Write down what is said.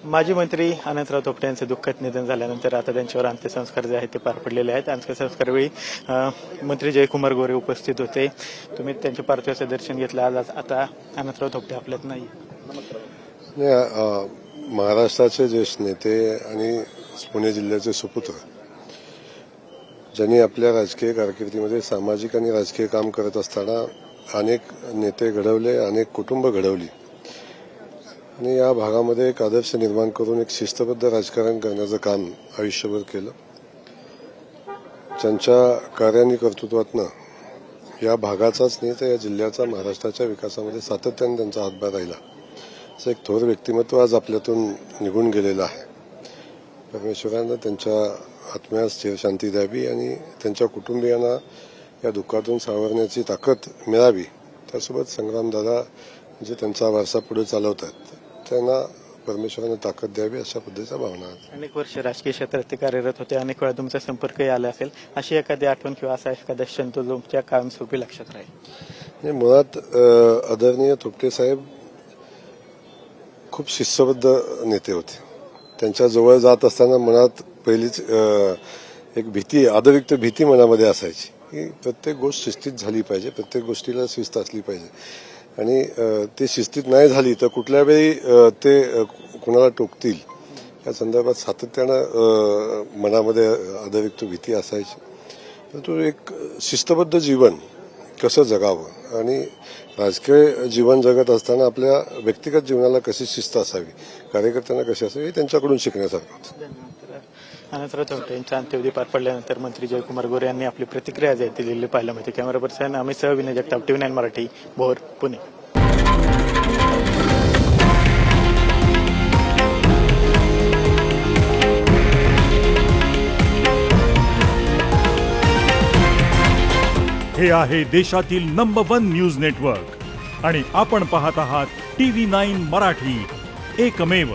माजी मंत्री अनंतराव थोपटे यांचं दुःखद निधन झाल्यानंतर आता त्यांच्यावर अंत्यसंस्कार जे आहेत ते पार पडलेले आहेत. अंत्यसंस्कारवेळी मंत्री जयकुमार गोरे उपस्थित होते. तुम्ही त्यांच्या पार्थिवाचं दर्शन घेतलं. आज आता अनंतराव थोपटे आपल्यात नाही. महाराष्ट्राचे ज्येष्ठ नेते आणि पुणे जिल्ह्याचे सुपुत्र ज्यांनी आपल्या राजकीय कारकिर्दीमध्ये सामाजिक आणि राजकीय काम करत असताना अनेक नेते घडवले, अनेक कुटुंब घडवली आणि या भागामध्ये एक आदर्श निर्माण करून एक शिस्तबद्ध राजकारण करण्याचं काम आयुष्यभर केलं. त्यांच्या कार्याने कर्तृत्वातनं या भागाचाच नाही तर या जिल्ह्याचा, महाराष्ट्राच्या विकासामध्ये सातत्याने त्यांचा हातभार राहिला. असं एक थोर व्यक्तिमत्व आज आपल्यातून निघून गेलेलं आहे. परमेश्वरानं त्यांच्या आत्म्यास चिरशांती द्यावी आणि त्यांच्या कुटुंबियांना या दुःखातून सावरण्याची ताकद मिळावी. त्यासोबत संग्रामदादा जे त्यांचा वारसा पुढे चालवतात त्यांना परमेश्वराने ताकद द्यावी अशा पद्धतीच्या भावना आहेत. अनेक वर्ष राजकीय क्षेत्रात ते कार्यरत होते. अनेक वेळा तुमचा संपर्कही आला असेल. अशी एखादी आठवण किंवा असा एखादा क्षण तो तुमच्या कायमस्वरूपी लक्षात राहील? मुळात आदरणीय थोपटे साहेब खूप शिस्तबद्ध नेते होते. त्यांच्या जवळ जात असताना मनात पहिलीच एक भीती, आदरयुक्त भीती मनामध्ये असायची की प्रत्येक गोष्ट शिस्तीत झाली पाहिजे, प्रत्येक गोष्टीला शिस्त असली पाहिजे आणि ते शिस्तीत नाही झाली तर कुठल्या वेळी ते कुणाला टोकतील या संदर्भात सातत्यानं मनामध्ये आदरयुक्त भीती असायची. परंतु एक शिस्तबद्ध जीवन कसं जगावं आणि राजकीय जीवन जगत असताना आपल्या व्यक्तिगत जीवनाला कशी शिस्त असावी, कार्यकर्त्यांना कशी असावी हे त्यांच्याकडून शिकण्यासारखं होतं. अनंतराव थोपटे यांच्या अंत्यविधी पार पडल्यानंतर मंत्री जयकुमार गोरे यांनी आपली प्रतिक्रिया जी आहे ती दिलेली पाहायला मिळते. कॅमेरा पर्सन अमित सह विनय जगताप, TV9 मराठी, भोर, पुणे. हे आहे देशातील नंबर 1 न्यूज नेटवर्क आणि आपण पाहत आहात TV9 मराठी, एकमेव.